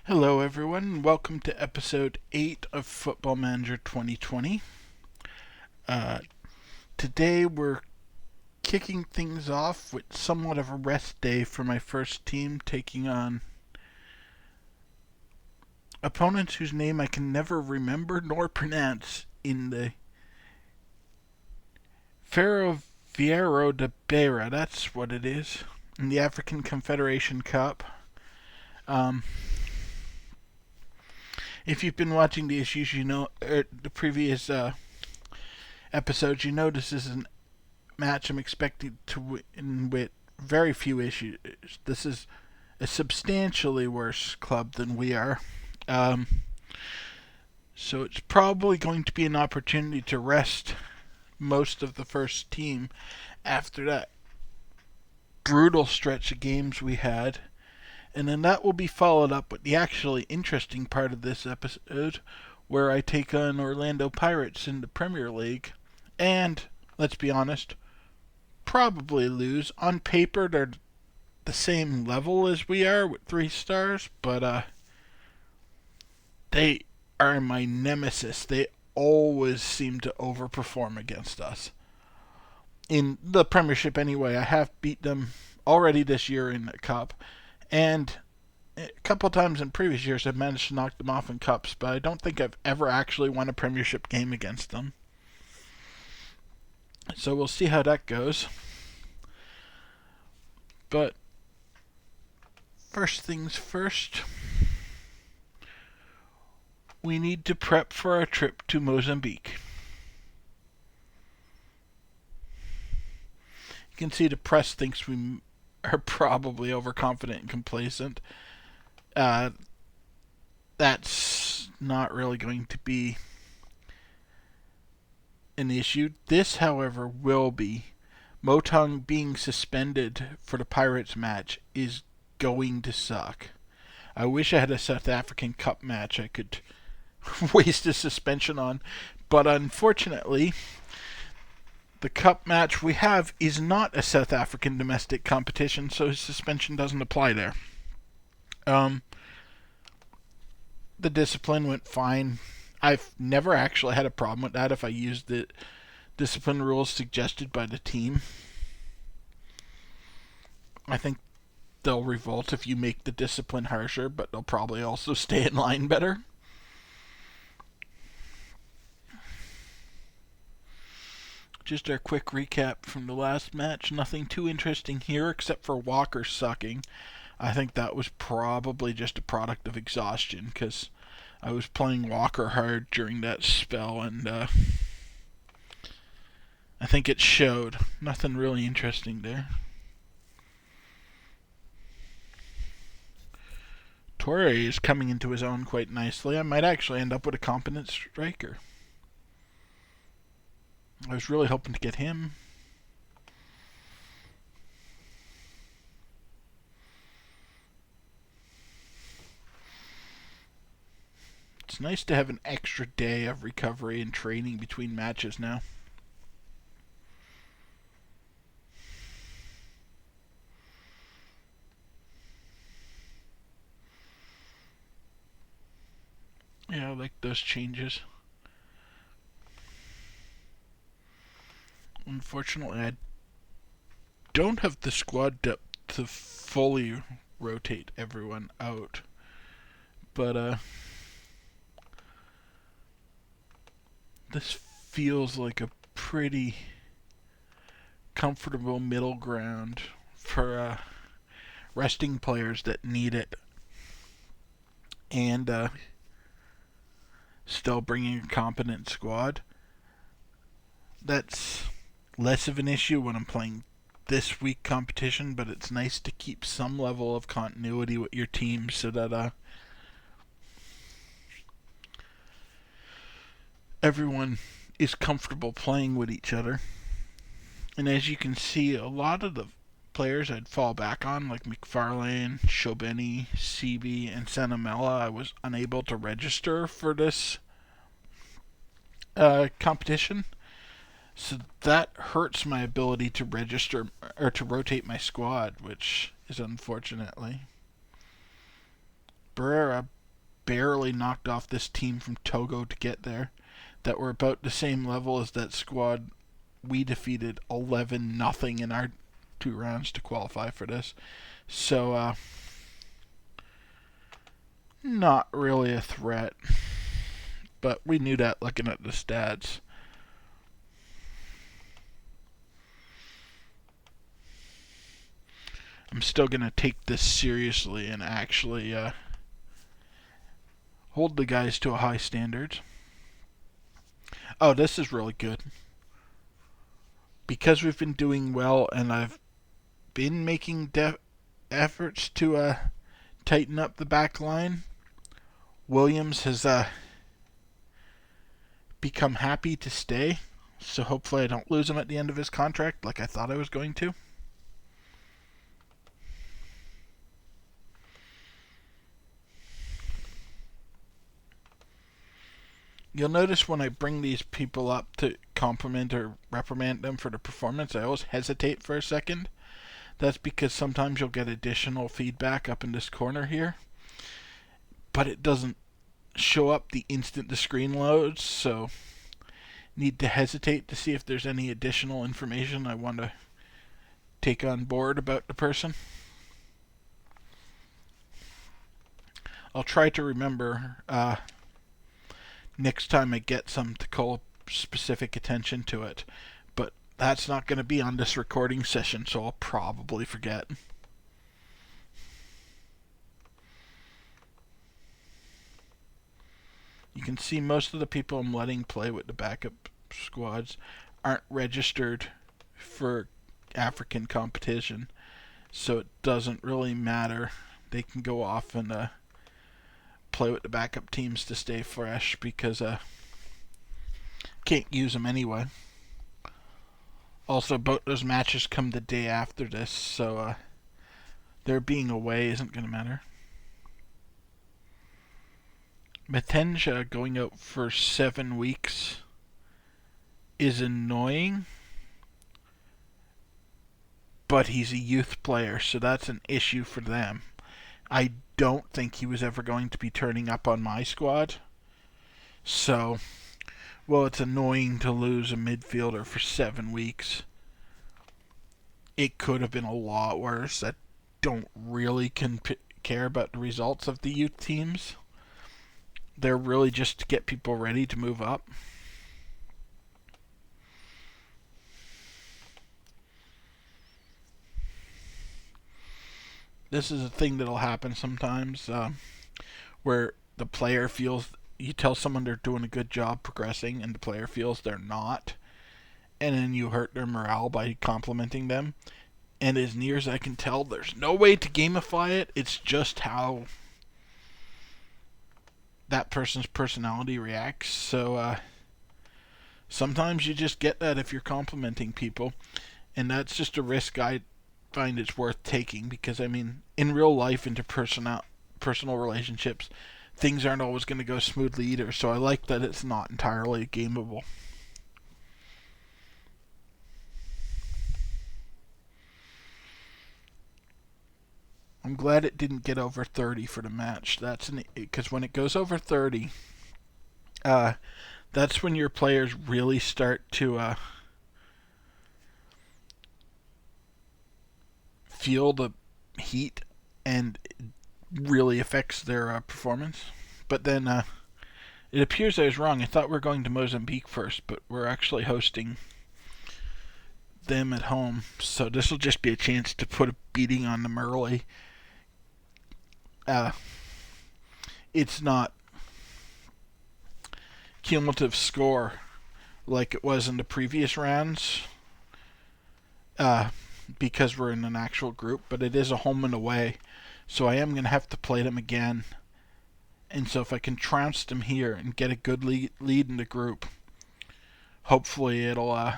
Hello, everyone. Welcome to episode 8 of Football Manager 2020. Uh, Today, we're kicking things off with somewhat of a rest day for my first team, taking on opponents whose name I can never remember nor pronounce in the Ferroviario de Beira. That's what it is. In the African Confederation Cup. Um, if you've been watching the issues, the previous episodes, you know this is a match I'm expecting to win with very few issues. This is a substantially worse club than we are. Um, so it's probably going to be an opportunity to rest most of the first team after that brutal stretch of games we had. And then that will be followed up with the actually interesting part of this episode, where I take on Orlando Pirates in the Premier League. And, let's be honest, probably lose. On paper, they're the same level as we are with 3 stars, but they are my nemesis. They always seem to overperform against us. In the Premiership, anyway, I have beat them already this year in the Cup, and a couple times in previous years I've managed to knock them off in Cups, but I don't think I've ever actually won a Premiership game against them. So we'll see how that goes. But first things first, we need to prep for our trip to Mozambique. You can see the press thinks we are probably overconfident and complacent. That's not really going to be an issue. This, however, will be. Motong being suspended for the Pirates match is going to suck. I wish I had a South African Cup match I could waste a suspension on, but unfortunately, the Cup match we have is not a South African domestic competition, so his suspension doesn't apply there. The discipline went fine. I've never actually had a problem with that if I used the discipline rules suggested by the team. I think they'll revolt if you make the discipline harsher, but they'll probably also stay in line better. Just a quick recap from the last match. Nothing too interesting here except for Walker sucking. I think that was probably just a product of exhaustion because I was playing Walker hard during that spell, and I think it showed. Nothing really interesting there. Torre is coming into his own quite nicely. I might actually end up with a competent striker. I was really hoping to get him. It's nice to have an extra day of recovery and training between matches now. Yeah, I like those changes. Unfortunately, I don't have the squad depth to fully rotate everyone out. But this feels like a pretty comfortable middle ground for resting players that need it, and still bringing a competent squad. That's less of an issue when I'm playing this week competition, but it's nice to keep some level of continuity with your team so that everyone is comfortable playing with each other. And as you can see, a lot of the players I'd fall back on, like McFarlane, Shobeni, CB, and Sanamela, I was unable to register for this competition. So that hurts my ability to register or to rotate my squad, which is unfortunately. Barrera barely knocked off this team from Togo to get there, that were about the same level as that squad we defeated 11-0 in our 2 rounds to qualify for this. So, not really a threat. But we knew that looking at the stats. I'm still going to take this seriously and actually hold the guys to a high standard. Oh, this is really good. Because we've been doing well and I've been making efforts to tighten up the back line, Williams has become happy to stay. So hopefully I don't lose him at the end of his contract like I thought I was going to. You'll notice when I bring these people up to compliment or reprimand them for their performance, I always hesitate for a second. That's because sometimes you'll get additional feedback up in this corner here, but it doesn't show up the instant the screen loads, so need to hesitate to see if there's any additional information I want to take on board about the person. I'll try to remember next time I get some to call specific attention to it, but that's not going to be on this recording session, so I'll probably forget. You can see most of the people I'm letting play with the backup squads aren't registered for African competition, so it doesn't really matter. They can go off and play with the backup teams to stay fresh because can't use them anyway. Also, both those matches come the day after this, so their being away isn't going to matter. Matenja going out for 7 weeks is annoying, but he's a youth player, so that's an issue for them. I don't think he was ever going to be turning up on my squad. So, well, it's annoying to lose a midfielder for 7 weeks. It could have been a lot worse. I don't really care about the results of the youth teams. They're really just to get people ready to move up. This is a thing that'll happen sometimes, where the player feels, you tell someone they're doing a good job progressing and the player feels they're not, and then you hurt their morale by complimenting them. And as near as I can tell, there's no way to gamify it. It's just how that person's personality reacts. So sometimes you just get that if you're complimenting people, and that's just a risk I find it's worth taking, because I mean, in real life, interpersonal relationships, things aren't always going to go smoothly either. So I like that it's not entirely gameable. I'm glad it didn't get over 30 for the match. Because when it goes over 30, that's when your players really start to feel the heat, and it really affects their performance. But then it appears I was wrong. I thought we were going to Mozambique first, but we're actually hosting them at home. So this will just be a chance to put a beating on them early. It's not cumulative score like it was in the previous rounds, because we're in an actual group, but it is a home and away, so I am going to have to play them again. And so if I can trounce them here and get a good lead in the group, hopefully it'll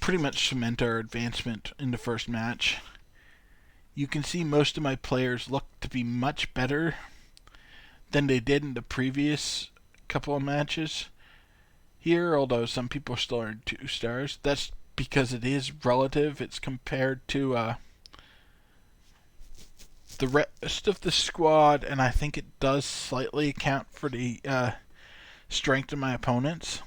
pretty much cement our advancement in the first match. You can see most of my players look to be much better than they did in the previous couple of matches here, although some people still earned 2 stars. That's because it is relative. It's compared to The rest of the squad, and I think it does slightly account for the strength of my opponents.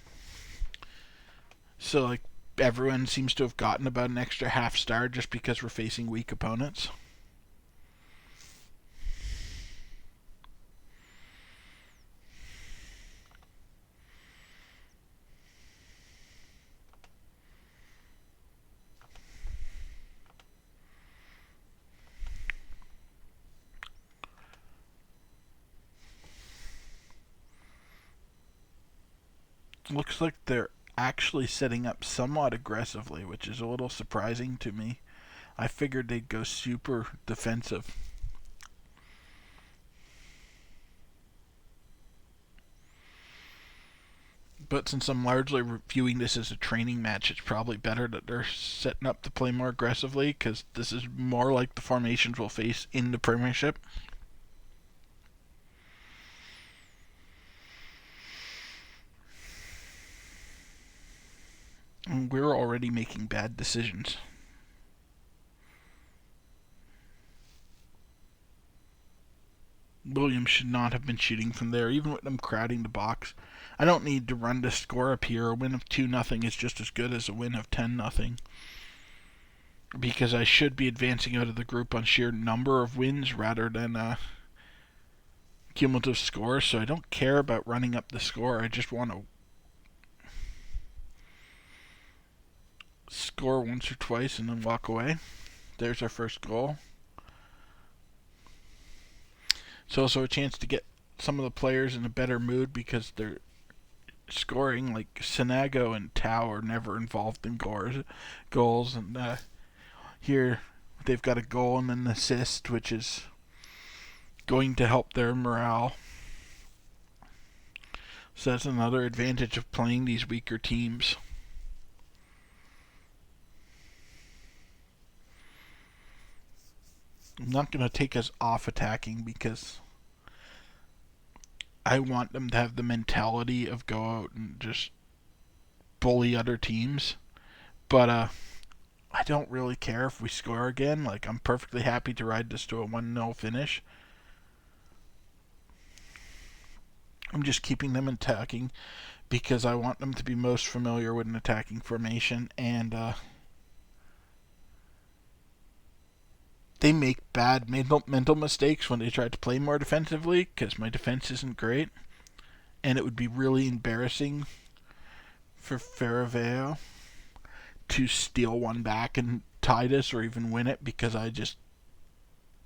So, like, everyone seems to have gotten about an extra half star just because we're facing weak opponents. Looks like they're actually setting up somewhat aggressively, which is a little surprising to me. I figured they'd go super defensive. But since I'm largely viewing this as a training match, it's probably better that they're setting up to play more aggressively, because this is more like the formations we'll face in the Premiership. And we're already making bad decisions. Williams should not have been shooting from there, even with them crowding the box. I don't need to run to score up here. A win of 2-0 is just as good as a win of 10-0. Because I should be advancing out of the group on sheer number of wins rather than cumulative score. So I don't care about running up the score. I just want to score once or twice and then walk away. There's our first goal. It's also a chance to get some of the players in a better mood because they're scoring. Like Sanago and Tao are never involved in goals, and here they've got a goal and an assist, which is going to help their morale. So that's another advantage of playing these weaker teams. I'm not going to take us off attacking because I want them to have the mentality of go out and just bully other teams. But I don't really care if we score again. Like, I'm perfectly happy to ride this to a 1-0 finish. I'm just keeping them attacking because I want them to be most familiar with an attacking formation, and they make bad mental mistakes when they try to play more defensively because my defense isn't great, and it would be really embarrassing for Faraveo to steal one back and tie this or even win it because I just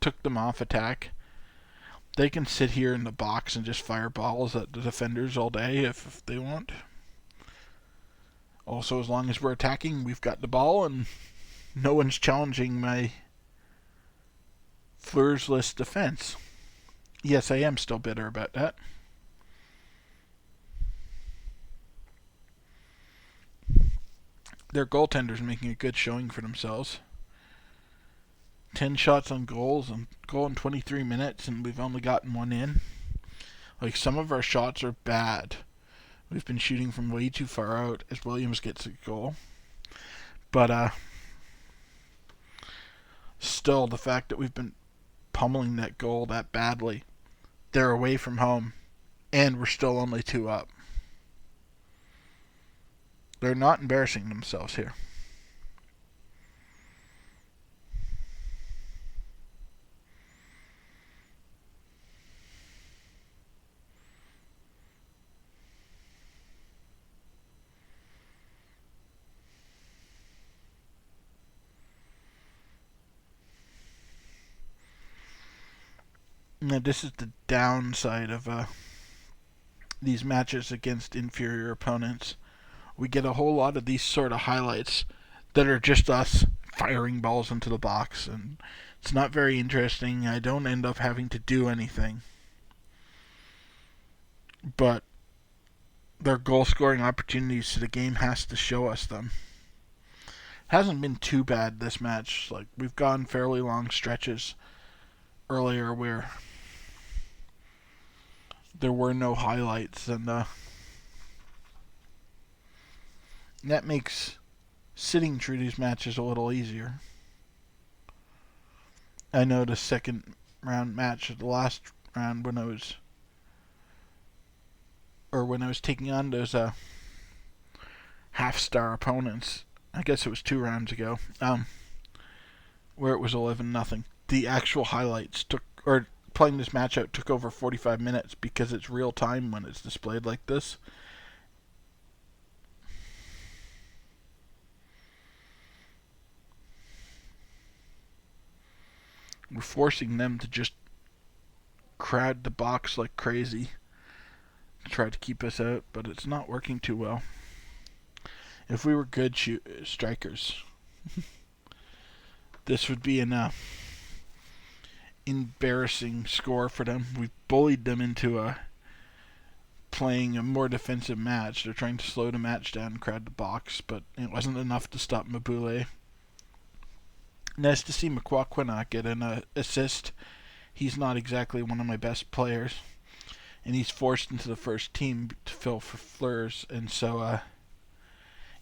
took them off attack. They can sit here in the box and just fire balls at the defenders all day if they want. Also, as long as we're attacking, we've got the ball and no one's challenging my Fleursless defense. Yes, I am still bitter about that. Their goaltender's making a good showing for themselves. 10 shots on goal in 23 minutes, and we've only gotten one in. Like, some of our shots are bad. We've been shooting from way too far out as Williams gets a goal. But still, the fact that we've been pummeling that goal that badly, they're away from home, and we're still only 2 up. They're not embarrassing themselves here. Now, this is the downside of these matches against inferior opponents. We get a whole lot of these sort of highlights that are just us firing balls into the box, and it's not very interesting. I don't end up having to do anything. But they're goal scoring opportunities, so the game has to show us them. Hasn't been too bad this match. Like, we've gone fairly long stretches earlier where there were no highlights, and that makes sitting through these matches a little easier. I know the second round match, the last round when I was taking on those half-star opponents. I guess it was 2 rounds ago. Where it was 11-0. The actual highlights playing this match out took over 45 minutes because it's real time when it's displayed like this. We're forcing them to just crowd the box like crazy to try to keep us out, but it's not working too well. If we were good strikers, this would be an embarrassing score for them. We've bullied them into playing a more defensive match. They're trying to slow the match down and crowd the box, but it wasn't enough to stop Mabule. Nice to see Makwakwina get an assist. He's not exactly one of my best players, and he's forced into the first team to fill for Fleurs, and so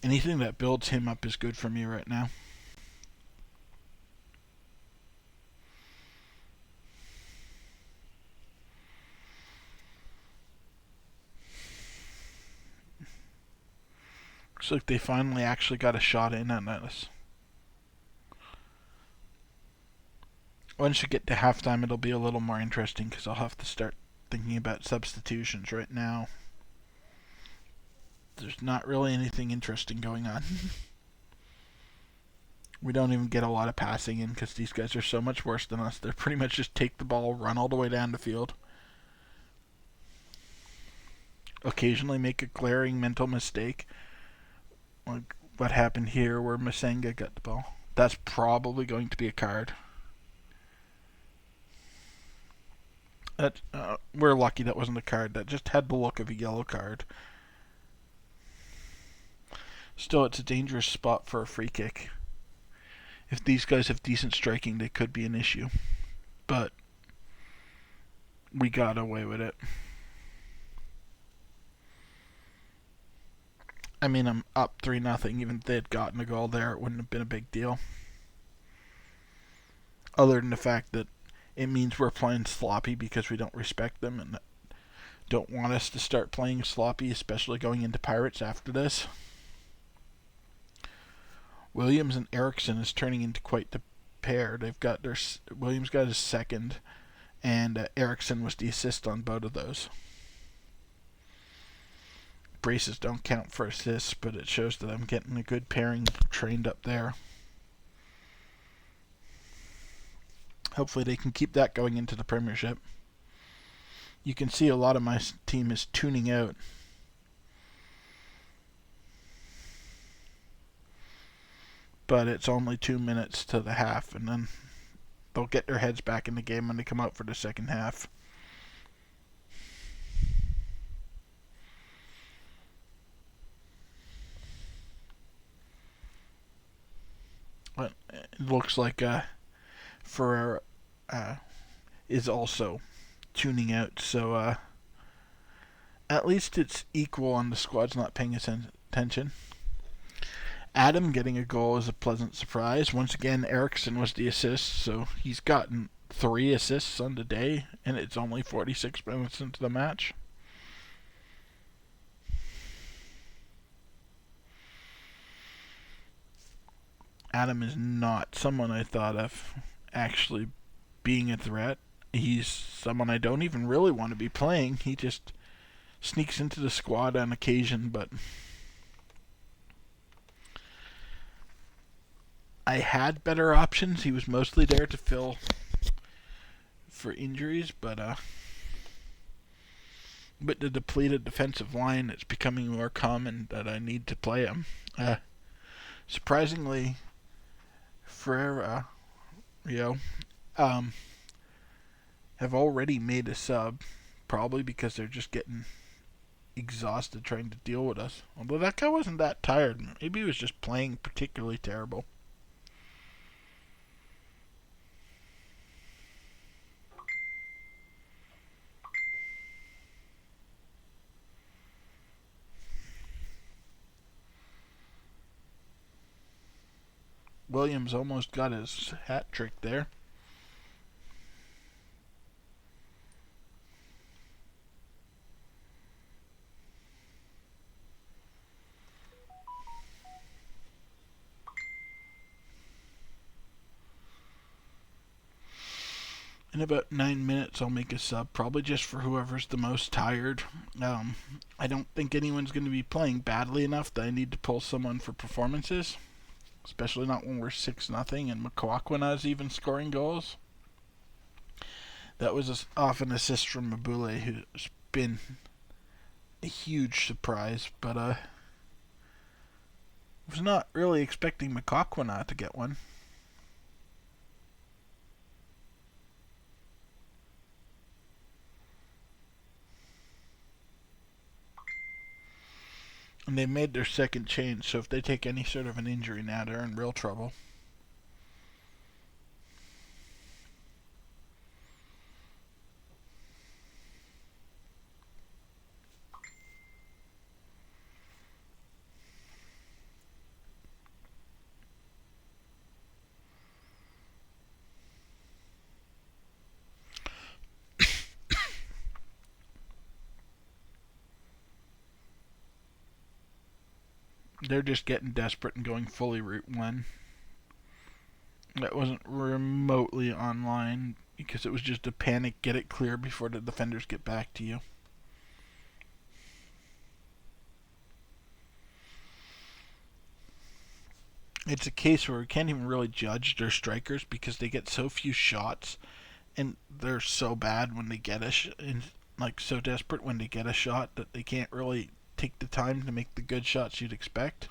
anything that builds him up is good for me right now. Looks like they finally actually got a shot in on us. Once we get to halftime, it'll be a little more interesting because I'll have to start thinking about substitutions. Right now, there's not really anything interesting going on. We don't even get a lot of passing in because these guys are so much worse than us. They pretty much just take the ball, run all the way down the field. Occasionally make a glaring mental mistake, like what happened here where Masenga got the ball. That's probably going to be a card. We're lucky that wasn't a card. That just had the look of a yellow card. Still, it's a dangerous spot for a free kick. If these guys have decent striking, they could be an issue. But we got away with it. I mean, I'm up 3-0. Even if they had gotten a goal there, it wouldn't have been a big deal. Other than the fact that it means we're playing sloppy because we don't respect them and don't want us to start playing sloppy, especially going into Pirates after this. Williams and Eriksson is turning into quite the pair. Williams got his second, and Eriksson was the assist on both of those. Braces don't count for assists, but it shows that I'm getting a good pairing trained up there. Hopefully they can keep that going into the Premiership. You can see a lot of my team is tuning out. But it's only 2 minutes to the half, and then they'll get their heads back in the game when they come out for the second half. But it looks like Ferreira is also tuning out, so at least it's equal and the squad's not paying attention. Adam getting a goal is a pleasant surprise. Once again, Eriksson was the assist, so he's gotten 3 assists on the day, and it's only 46 minutes into the match. Adam is not someone I thought of actually being a threat. He's someone I don't even really want to be playing. He just sneaks into the squad on occasion, but I had better options. He was mostly there to fill for injuries, but with the depleted defensive line, it's becoming more common that I need to play him. Surprisingly, Ferreira, have already made a sub, probably because they're just getting exhausted trying to deal with us. Although that guy wasn't that tired. Maybe he was just playing particularly terrible. Williams almost got his hat trick there. In about 9 minutes, I'll make a sub, probably just for whoever's the most tired. I don't think anyone's going to be playing badly enough that I need to pull someone for performances, especially not when we're 6-0 and Mkwakwa's even scoring goals. That was off an assist from Mabule, who's been a huge surprise, but was not really expecting Mkwakwa to get one. And they made their second change, so if they take any sort of an injury now, they're in real trouble. They're just getting desperate and going fully Route 1. That wasn't remotely online because it was just a panic, get it clear before the defenders get back to you. It's a case where we can't even really judge their strikers because they get so few shots and they're so bad when they get so desperate when they get a shot that they can't really take the time to make the good shots you'd expect.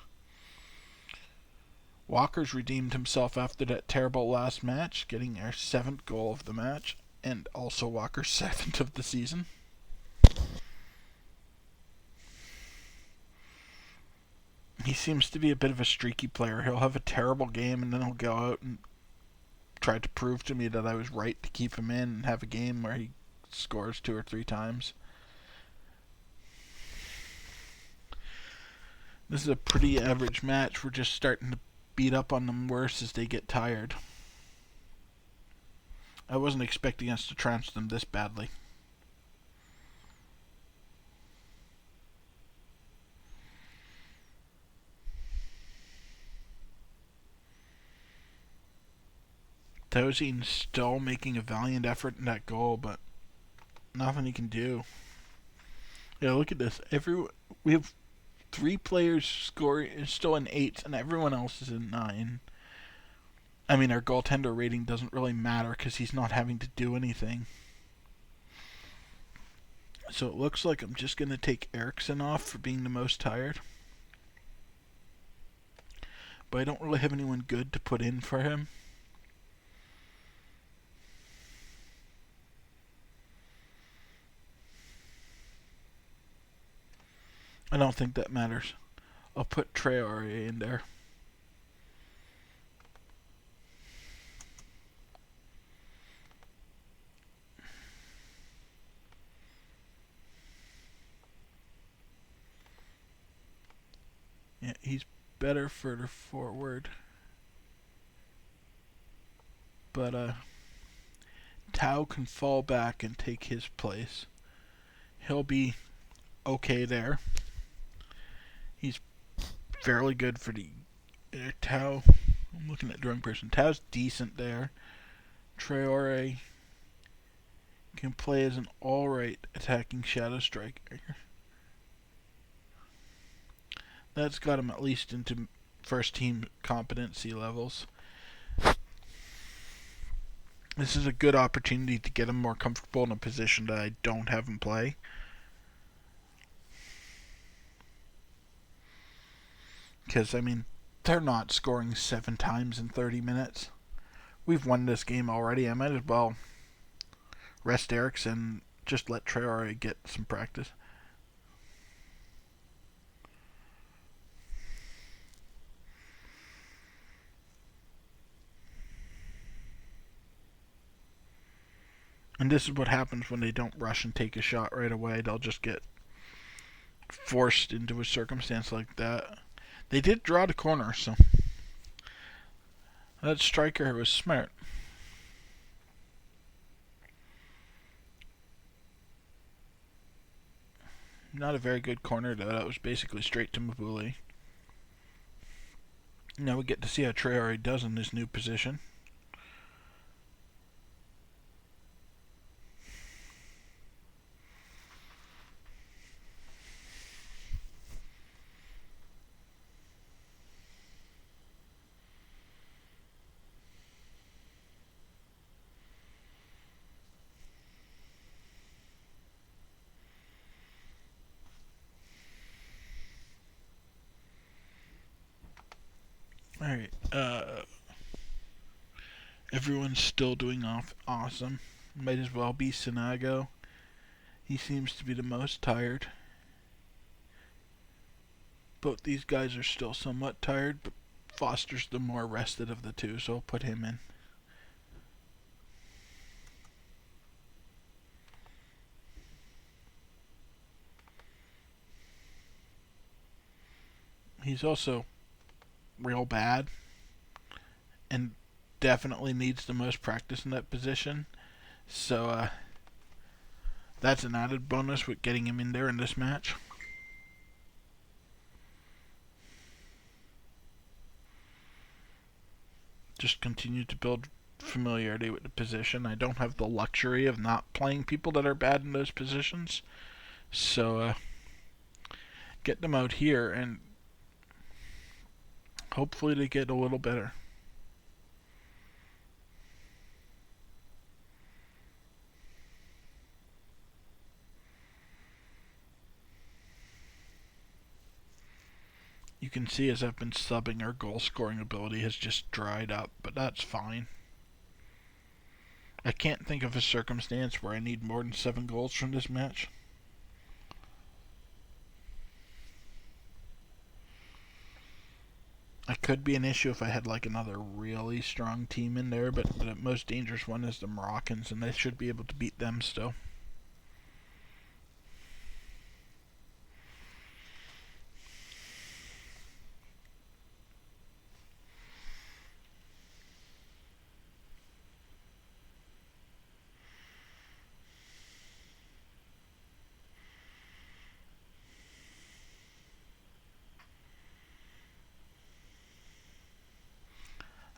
Walker's redeemed himself after that terrible last match, getting our 7th goal of the match, and also Walker's 7th of the season. He seems to be a bit of a streaky player. He'll have a terrible game, and then he'll go out and try to prove to me that I was right to keep him in and have a game where he scores 2 or 3 times. This is a pretty average match. We're just starting to beat up on them worse as they get tired. I wasn't expecting us to trounce them this badly. Tozin still making a valiant effort in that goal, but nothing he can do. Yeah, look at this. We have 3 players scoring still in 8s, and everyone else is in 9. I mean, our goaltender rating doesn't really matter because he's not having to do anything. So it looks like I'm just going to take Eriksson off for being the most tired. But I don't really have anyone good to put in for him. I don't think that matters. I'll put Traore in there. Yeah, he's better further forward. But Tau can fall back and take his place. He'll be okay there. He's fairly good for the Tau. I'm looking at the wrong person. Tau's decent there. Traore can play as an alright attacking shadow striker. That's got him at least into first team competency levels. This is a good opportunity to get him more comfortable in a position that I don't have him play. Because, I mean, they're not scoring 7 times in 30 minutes. We've won this game already. I might as well rest Eriksson, just let Traore get some practice. And this is what happens when they don't rush and take a shot right away. They'll just get forced into a circumstance like that. They did draw the corner, so that striker was smart. Not a very good corner, though. That was basically straight to Mabule. Now we get to see how Traore does in this new position. Alright, everyone's still doing awesome. Might as well be Sinago. He seems to be the most tired. Both these guys are still somewhat tired, but Foster's the more rested of the two, so I'll put him in. He's also real bad and definitely needs the most practice in that position. So that's an added bonus with getting him in there in this match. Just continue to build familiarity with the position. I don't have the luxury of not playing people that are bad in those positions. So get them out here and hopefully they get a little better. You can see as I've been subbing, our goal scoring ability has just dried up, but that's fine. I can't think of a circumstance where I need more than 7 goals from this match. It could be an issue if I had like another really strong team in there, but the most dangerous one is the Moroccans, and they should be able to beat them still.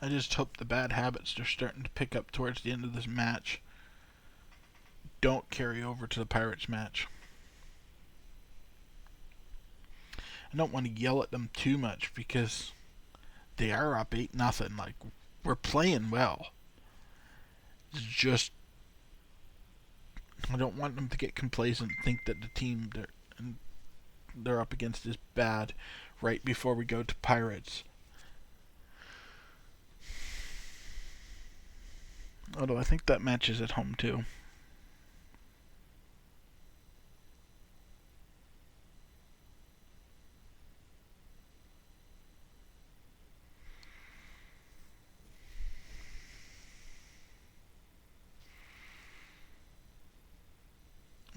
I just hope the bad habits they're starting to pick up towards the end of this match don't carry over to the Pirates match. I don't want to yell at them too much because they are up 8-0. Like, we're playing well. It's just I don't want them to get complacent and think that the team they're up against is bad right before we go to Pirates. Although I think that match is at home too.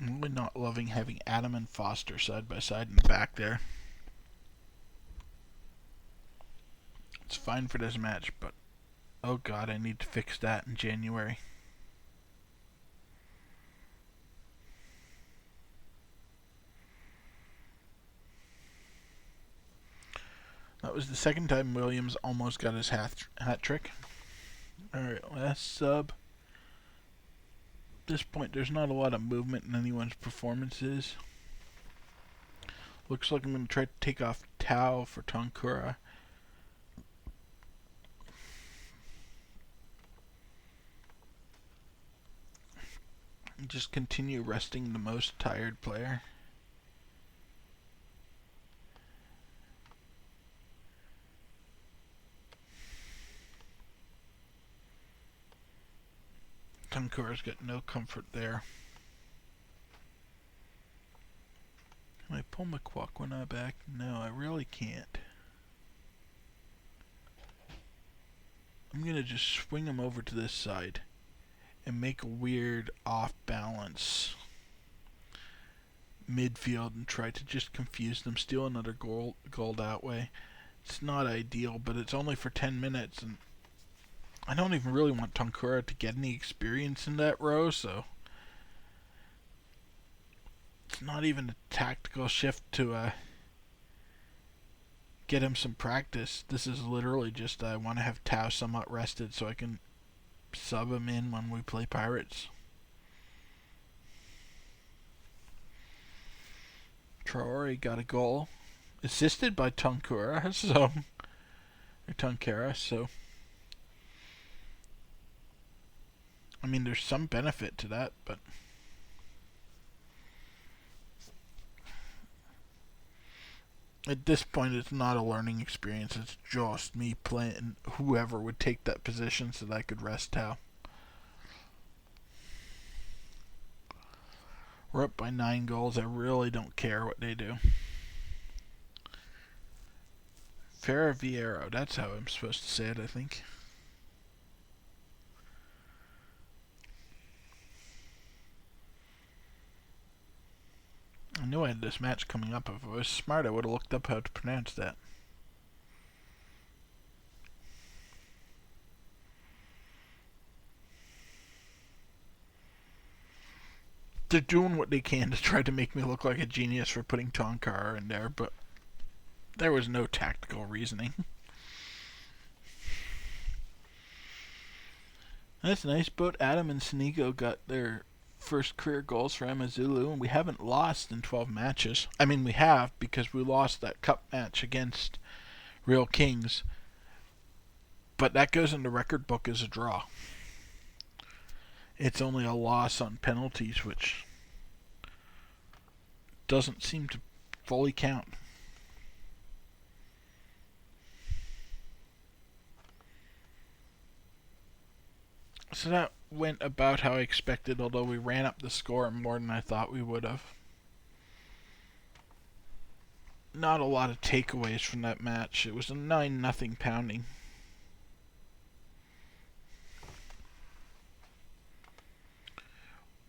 I'm really not loving having Adam and Foster side by side in the back there. It's fine for this match, but oh god, I need to fix that in January. That was the second time Williams almost got his hat trick. Alright, last sub. At this point, there's not a lot of movement in anyone's performances. Looks like I'm going to try to take off Tau for Tonkura. And just continue resting the most tired player. Tonkura's got no comfort there. Can I pull Makwakwana back? No, I really can't. I'm going to just swing him over to this side and make a weird off-balance midfield and try to just confuse them, steal another goal that way. It's not ideal, but it's only for 10 minutes, and I don't even really want Tonkura to get any experience in that row, so it's not even a tactical shift to get him some practice. This is literally just I want to have Tau somewhat rested so I can sub him in when we play Pirates. Traore got a goal, assisted by Tonkura, so I mean, there's some benefit to that, but At this point, it's not a learning experience. It's just me playing whoever would take that position so that I could rest Tau. We're up by 9 goals. I really don't care what they do. Ferroviero, that's how I'm supposed to say it, I think. I knew I had this match coming up. If I was smart, I would have looked up how to pronounce that. They're doing what they can to try to make me look like a genius for putting Tonkar in there, but there was no tactical reasoning. That's nice. Both Adam and Sinigo got their first career goals for Amazulu, and we haven't lost in 12 matches. I mean, we have, because we lost that cup match against Real Kings, but that goes in the record book as a draw. It's only a loss on penalties, which doesn't seem to fully count. So that went about how I expected, although we ran up the score more than I thought we would have. Not a lot of takeaways from that match. It was a 9-0 pounding.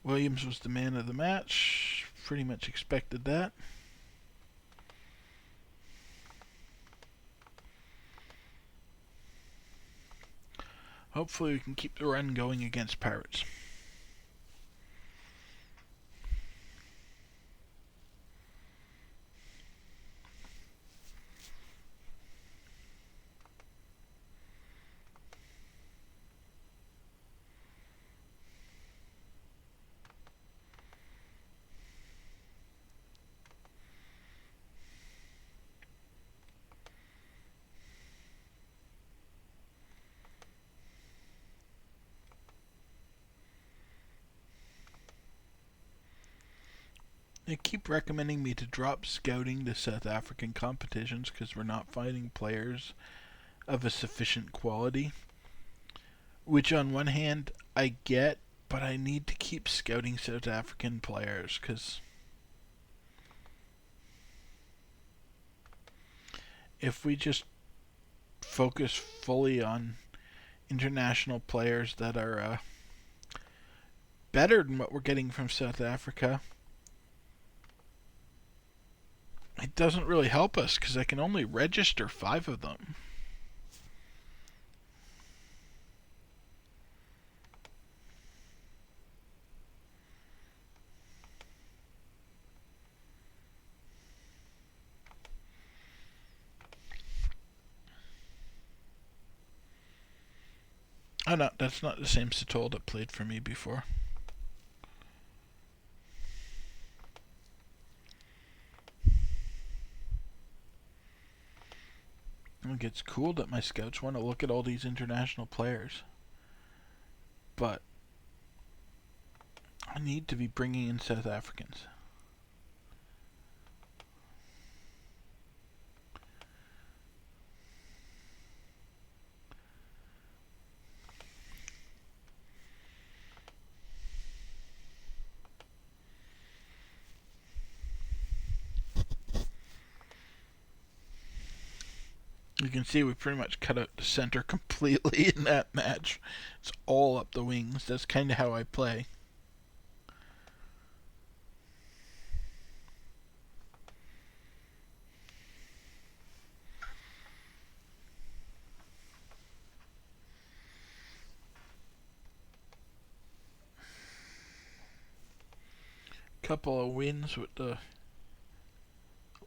Williams was the man of the match. Pretty much expected that. Hopefully we can keep the run going against Pirates. They keep recommending me to drop scouting to South African competitions because we're not finding players of a sufficient quality. Which, on one hand, I get, but I need to keep scouting South African players because if we just focus fully on international players that are better than what we're getting from South Africa, it doesn't really help us because I can only register 5 of them. Oh no, that's not the same Satol that played for me before. It gets cool that my scouts want to look at all these international players. But I need to be bringing in South Africans. You can see we pretty much cut out the center completely in that match. It's all up the wings. That's kind of how I play. Couple of wins with the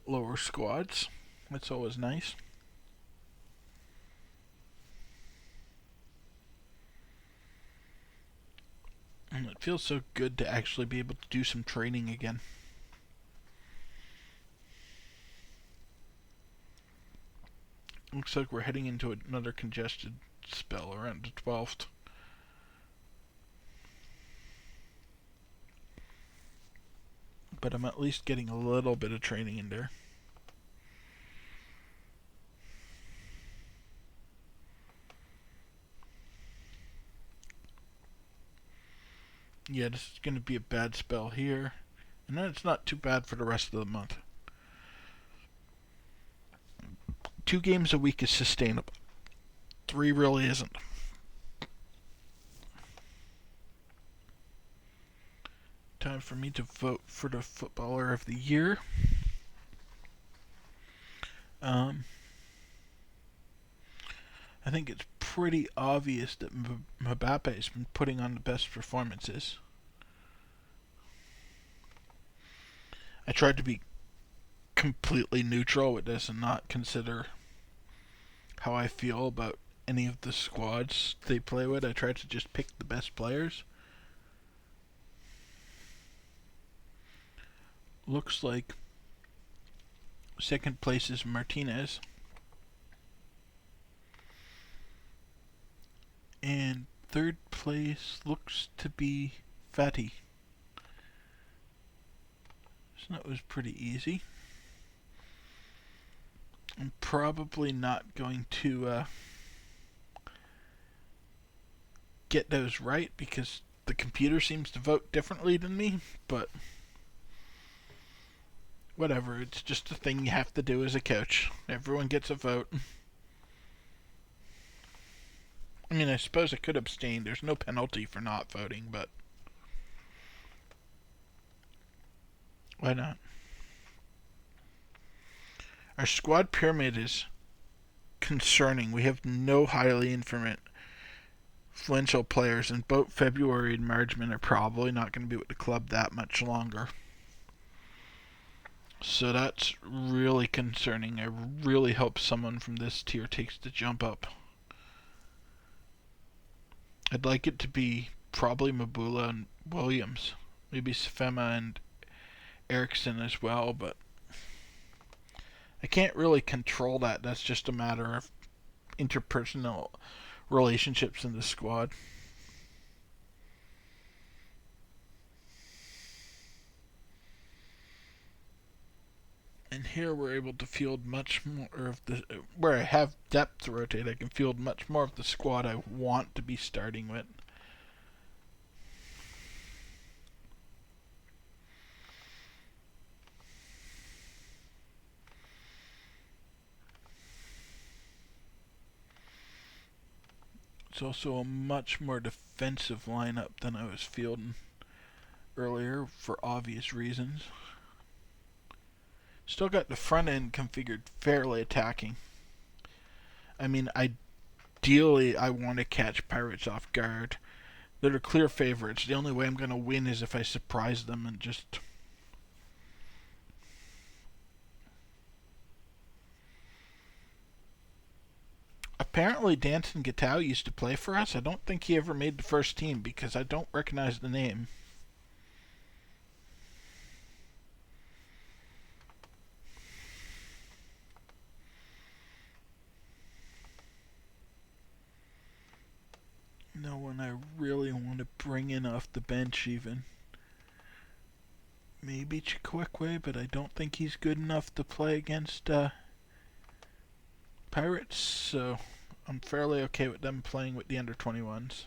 lower squads. That's always nice. And it feels so good to actually be able to do some training again. Looks like we're heading into another congested spell around the 12th. But I'm at least getting a little bit of training in there. Yeah, this is going to be a bad spell here. And then it's not too bad for the rest of the month. 2 games a week is sustainable. 3 really isn't. Time for me to vote for the Footballer of the Year. I think it's pretty obvious that Mbappe has been putting on the best performances. I tried to be completely neutral with this and not consider how I feel about any of the squads they play with. I tried to just pick the best players. Looks like second place is Martinez. And third place looks to be Fatty. So that was pretty easy. I'm probably not going to get those right because the computer seems to vote differently than me, but whatever, it's just a thing you have to do as a coach. Everyone gets a vote. I mean, I suppose I could abstain. There's no penalty for not voting, but why not? Our squad pyramid is concerning. We have no highly influential players, and both February and Marchman are probably not going to be with the club that much longer. So that's really concerning. I really hope someone from this tier takes the jump up. I'd like it to be probably Mabula and Williams. Maybe Sfema and Eriksson as well, but I can't really control that. That's just a matter of interpersonal relationships in the squad. And here we're able to field much more of the... Where I have depth to rotate, I can field much more of the squad I want to be starting with. It's also a much more defensive lineup than I was fielding earlier for obvious reasons. Still got the front end configured fairly attacking. I mean, ideally, I want to catch Pirates off guard. They're clear favorites. The only way I'm going to win is if I surprise them and just... Apparently, Danton Gatau used to play for us. I don't think he ever made the first team because I don't recognize the name. No one I really want to bring in off the bench even. Maybe Chikwekwe, but I don't think he's good enough to play against Pirates, so I'm fairly okay with them playing with the under-21s.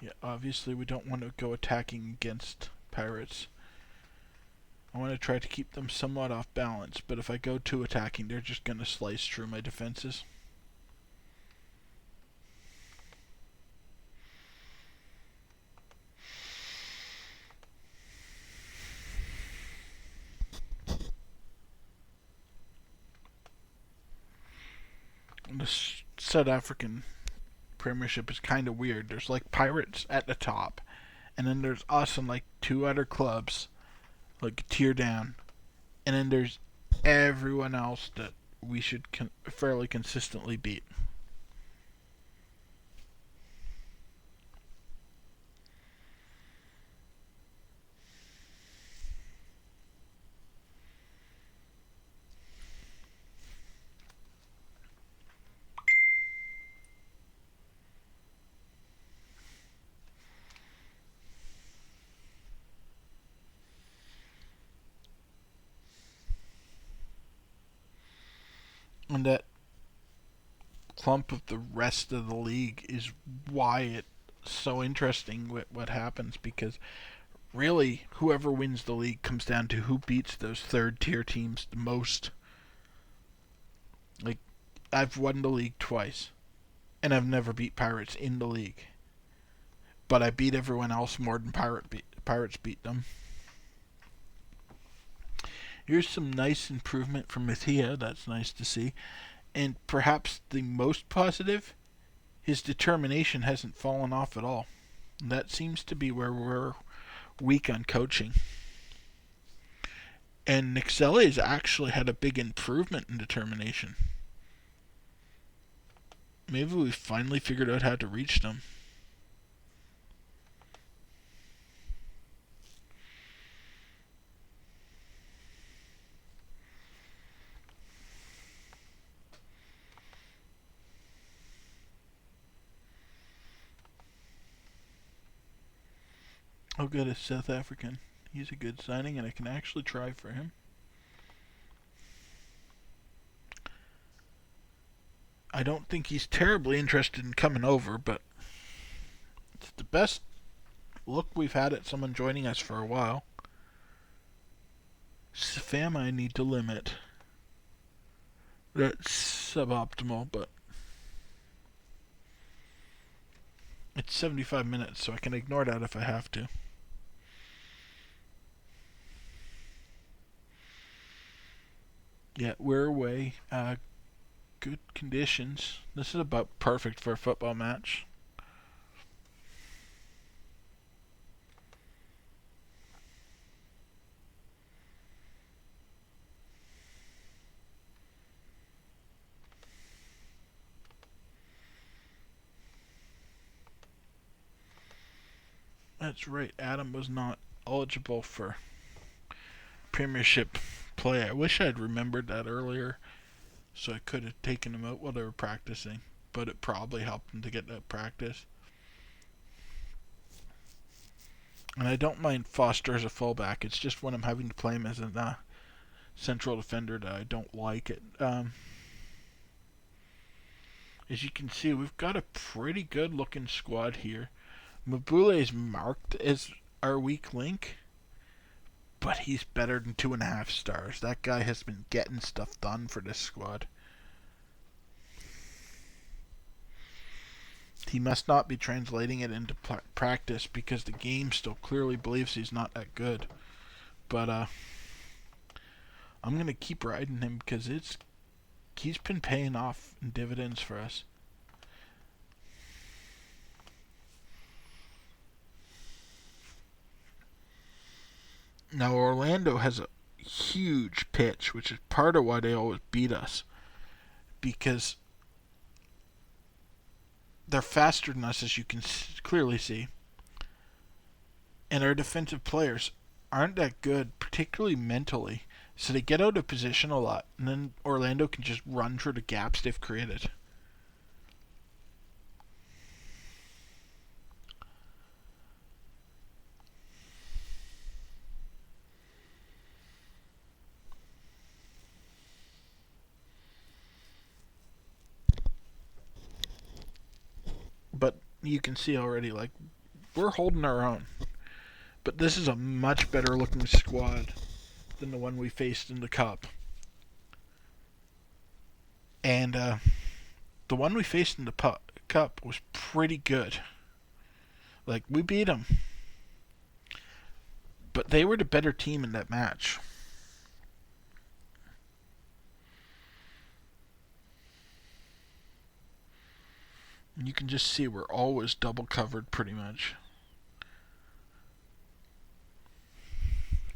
Yeah, obviously we don't want to go attacking against Pirates. I want to try to keep them somewhat off balance, but if I go too attacking, they're just going to slice through my defenses. The South African Premiership is kind of weird. There's like Pirates at the top, and then there's us and like 2 other clubs, like a tier down, and then there's everyone else that we should fairly consistently beat. And that clump of the rest of the league is why it's so interesting what happens, because really whoever wins the league comes down to who beats those third tier teams the most. Like, I've won the league twice, and I've never beat Pirates in the league, but I beat everyone else more than Pirates beat them. Here's some nice improvement from Mathia. That's nice to see. And perhaps the most positive, his determination hasn't fallen off at all. That seems to be where we're weak on coaching. And Nixeli's actually had a big improvement in determination. Maybe we finally figured out how to reach them. Oh, good, it's South African. He's a good signing, and I can actually try for him. I don't think he's terribly interested in coming over, but it's the best look we've had at someone joining us for a while. Spam I need to limit. That's suboptimal, but it's 75 minutes, so I can ignore that if I have to. Yeah, we're away. Good conditions. This is about perfect for a football match. That's right, Adam was not eligible for Premiership play. I wish I'd remembered that earlier, so I could have taken him out while they were practicing, but it probably helped him to get that practice. And I don't mind Foster as a fullback. It's just when I'm having to play him as a central defender that I don't like it. As you can see, we've got a pretty good looking squad here. Mabule is marked as our weak link, but he's better than 2.5 stars. That guy has been getting stuff done for this squad. He must not be translating it into practice, because the game still clearly believes he's not that good. But I'm going to keep riding him because he's been paying off in dividends for us. Now Orlando has a huge pitch, which is part of why they always beat us, because they're faster than us, as you can clearly see, and our defensive players aren't that good, particularly mentally, so they get out of position a lot, and then Orlando can just run through the gaps they've created. But you can see already, like, we're holding our own. But this is a much better looking squad than the one we faced in the Cup. And the one we faced in the Cup was pretty good. Like, we beat them. But they were the better team in that match. And you can just see we're always double covered pretty much.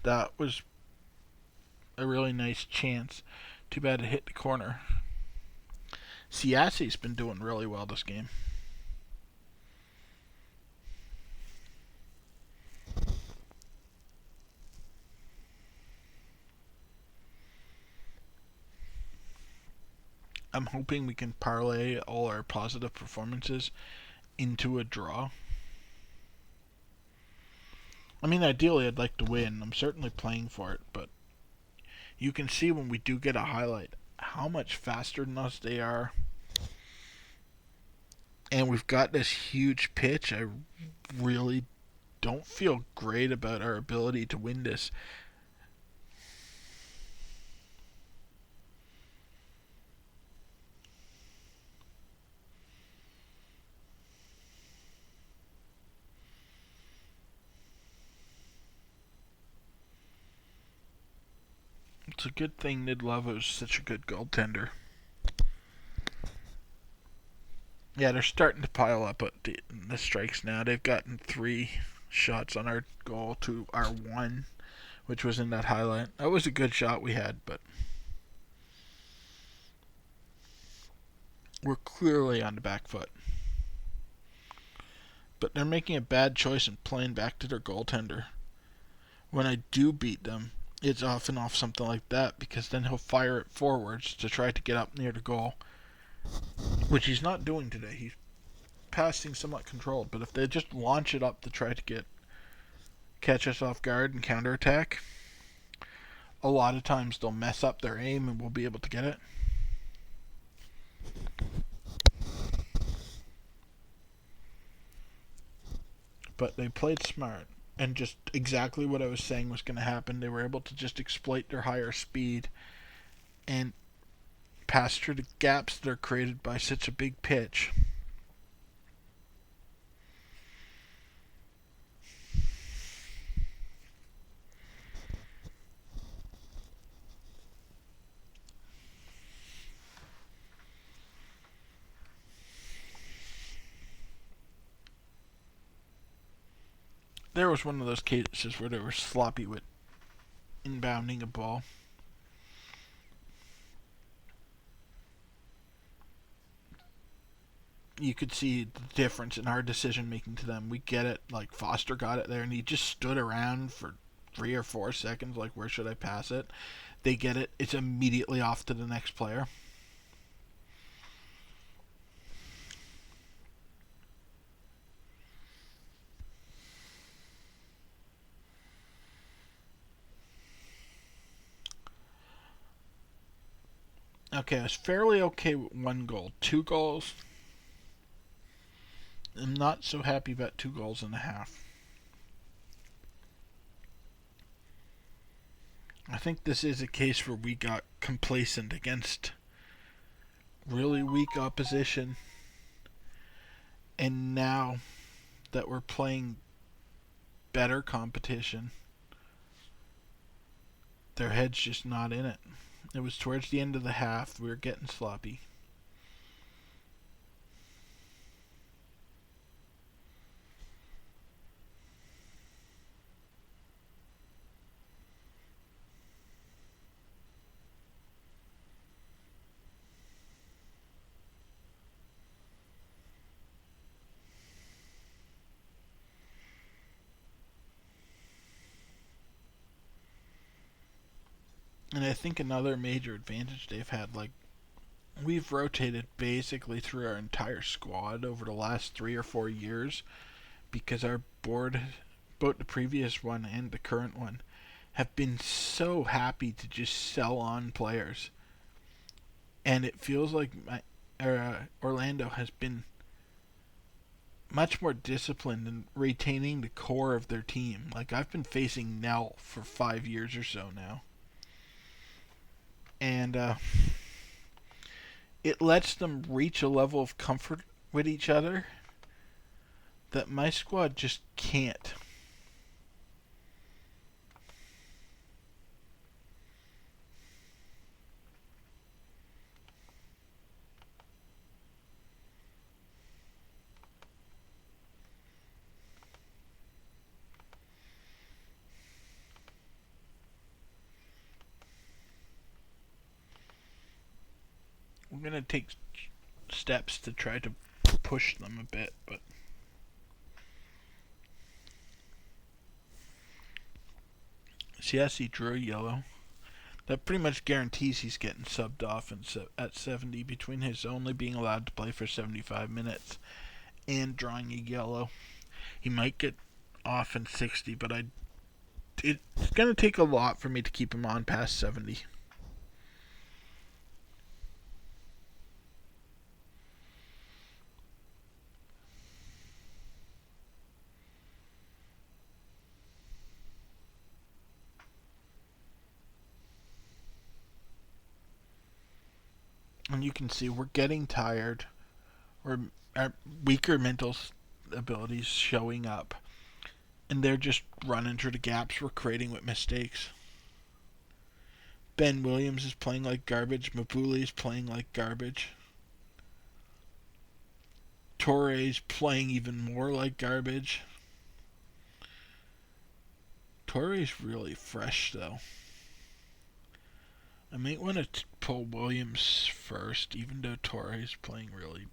That was a really nice chance. Too bad it hit the corner. Siasi's been doing really well this game. I'm hoping we can parlay all our positive performances into a draw. I mean, ideally I'd like to win. I'm certainly playing for it, but you can see when we do get a highlight how much faster than us they are. and we've got this huge pitch. I really don't feel great about our ability to win this. It's a good thing Nidlovo's such a good goaltender. Yeah, they're starting to pile up the strikes now. They've gotten 3 shots on our goal to our 1, which was in that highlight. That was a good shot we had, but we're clearly on the back foot. But they're making a bad choice in playing back to their goaltender. When I do beat them, it's often off something like that, because then he'll fire it forwards to try to get up near the goal, which he's not doing today. He's passing somewhat controlled, but if they just launch it up to try to catch us off guard and counterattack, a lot of times they'll mess up their aim and we'll be able to get it. But they played smart, and just exactly what I was saying was going to happen. They were able to just exploit their higher speed and pass through the gaps that are created by such a big pitch. There was one of those cases where they were sloppy with inbounding a ball. You could see the difference in our decision making to them. We get it, like Foster got it there, and he just stood around for 3 or 4 seconds, like, where should I pass it? They get it, it's immediately off to the next player. Okay, I was fairly okay with 1 goal. 2 goals, I'm not so happy about 2 goals and a half. I think this is a case where we got complacent against really weak opposition, and now that we're playing better competition, their head's just not in it. It was towards the end of the half, we were getting sloppy. And I think another major advantage they've had, like, we've rotated basically through our entire squad over the last 3 or 4 years, because our board, both the previous one and the current one, have been so happy to just sell on players. And it feels like Orlando has been much more disciplined in retaining the core of their team. Like, I've been facing Nell for 5 years or so now. And it lets them reach a level of comfort with each other that my squad just can't. We're going to take steps to try to push them a bit, but so yes, he drew a yellow. That pretty much guarantees he's getting subbed off at 70, between his only being allowed to play for 75 minutes and drawing a yellow. He might get off in 60, but it's going to take a lot for me to keep him on past 70. And you can see we're getting tired. Our weaker mental abilities showing up. And they're just running through the gaps we're creating with mistakes. Ben Williams is playing like garbage. Mabuli is playing like garbage. Torre's playing even more like garbage. Torre's really fresh, though. I might want to pull Williams first, even though Torre's playing really...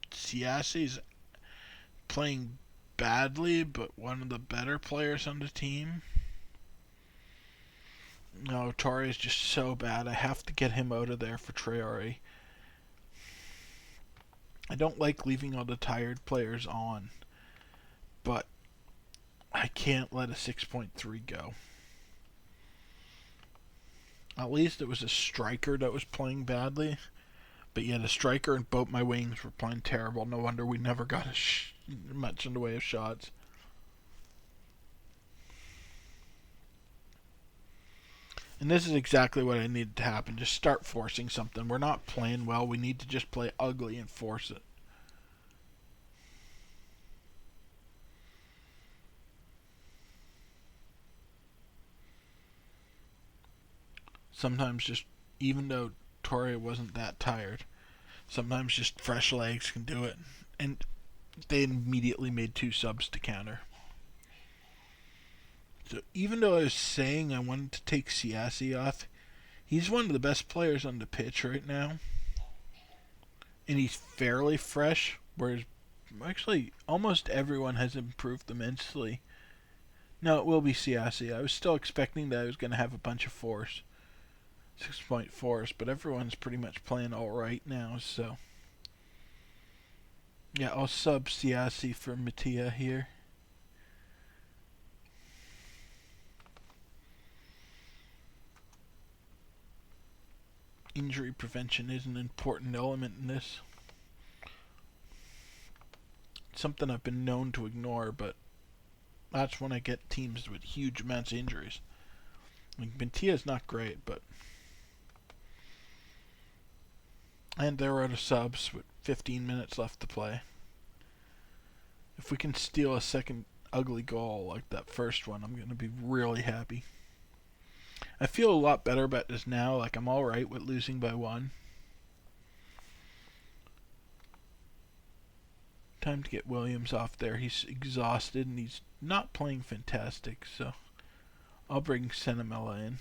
Siassi's playing badly, but one of the better players on the team. No, Torre is just so bad. I have to get him out of there for Traore. I don't like leaving all the tired players on, but I can't let a 6.3 go. At least it was a striker that was playing badly, but yet a striker and both my wings were playing terrible. No wonder we never got much in the way of shots. And this is exactly what I needed to happen. Just start forcing something. We're not playing well. We need to just play ugly and force it. Sometimes just, even though Torre wasn't that tired, sometimes just fresh legs can do it. And they immediately made 2 subs to counter. So even though I was saying I wanted to take Siassi off, he's one of the best players on the pitch right now. And he's fairly fresh, whereas actually almost everyone has improved immensely. No, it will be Siassi. I was still expecting that I was going to have a bunch of 4s. 6.4s, but everyone's pretty much playing alright now, so... Yeah, I'll sub Siassi for Mattia here. Injury prevention is an important element in this. It's something I've been known to ignore, but that's when I get teams with huge amounts of injuries. Like, Mattia's not great, but... And they're out of subs with 15 minutes left to play. If we can steal a second ugly goal like that first one, I'm going to be really happy. I feel a lot better about this now. Like, I'm alright with losing by 1. Time to get Williams off there. He's exhausted and he's not playing fantastic, so I'll bring Senamella in.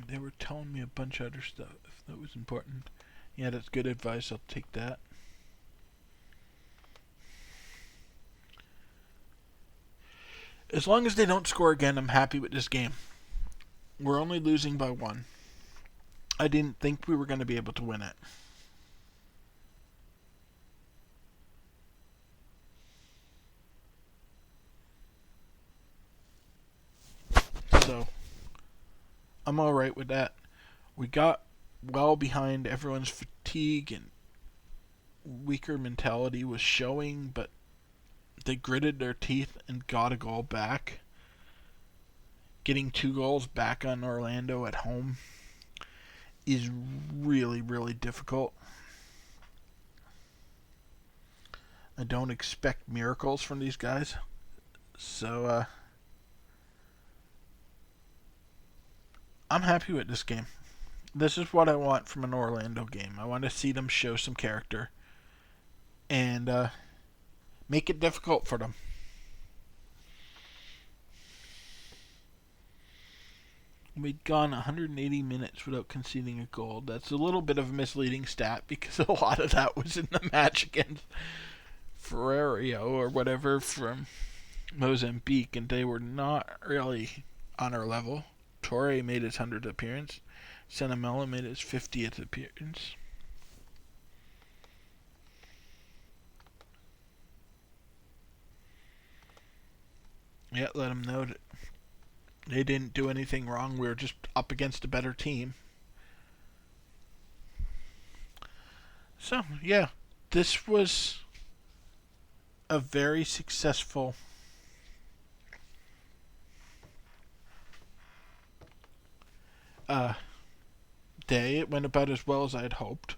They were telling me a bunch of other stuff. If that was important. Yeah, that's good advice. I'll take that. As long as they don't score again, I'm happy with this game. We're only losing by 1. I didn't think we were going to be able to win it. So, I'm alright with that. We got well behind. Everyone's fatigue and weaker mentality was showing, but they gritted their teeth and got a goal back. Getting 2 goals back on Orlando at home is really, really difficult. I don't expect miracles from these guys. So, I'm happy with this game. This is what I want from an Orlando game. I want to see them show some character and make it difficult for them. We'd gone 180 minutes without conceding a goal. That's a little bit of a misleading stat because a lot of that was in the match against Ferrario or whatever from Mozambique, and they were not really on our level. Torre made his 100th appearance. Senamella made his 50th appearance. Yeah, let them know that they didn't do anything wrong. We were just up against a better team. So, yeah, this was a very successful uh, day. It went about as well as I had hoped.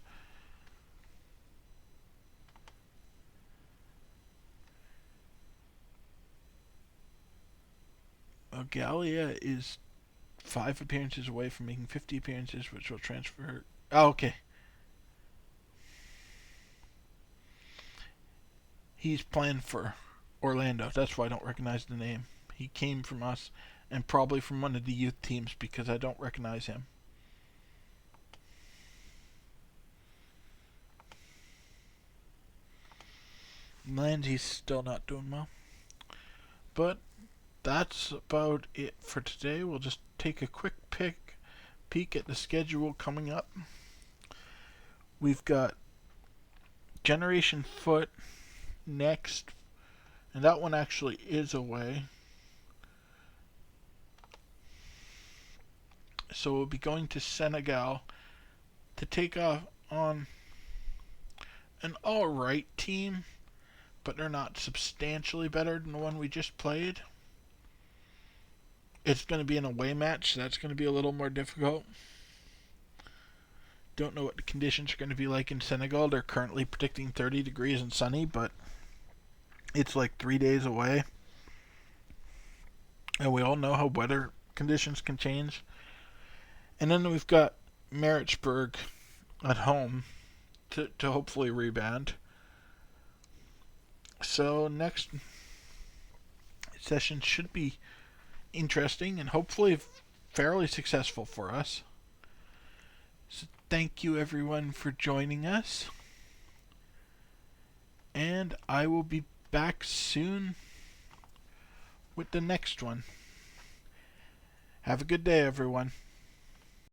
Galia is 5 appearances away from making 50 appearances, which will transfer. Oh, okay. He's playing for Orlando. That's why I don't recognize the name. He came from us and probably from one of the youth teams because I don't recognize him. Lindsay's still not doing well. But that's about it for today. We'll just take a quick peek at the schedule coming up. We've got Generation Foot next, and that one actually is away. So we'll be going to Senegal to take off on an alright team, but they're not substantially better than the one we just played. It's going to be an away match, so that's going to be a little more difficult. Don't know what the conditions are going to be like in Senegal. They're currently predicting 30 degrees and sunny, but it's like 3 days away. And we all know how weather conditions can change. And then we've got Maritzburg at home to hopefully rebound. So next session should be interesting and hopefully fairly successful for us. So thank you everyone for joining us. And I will be back soon with the next one. Have a good day, everyone.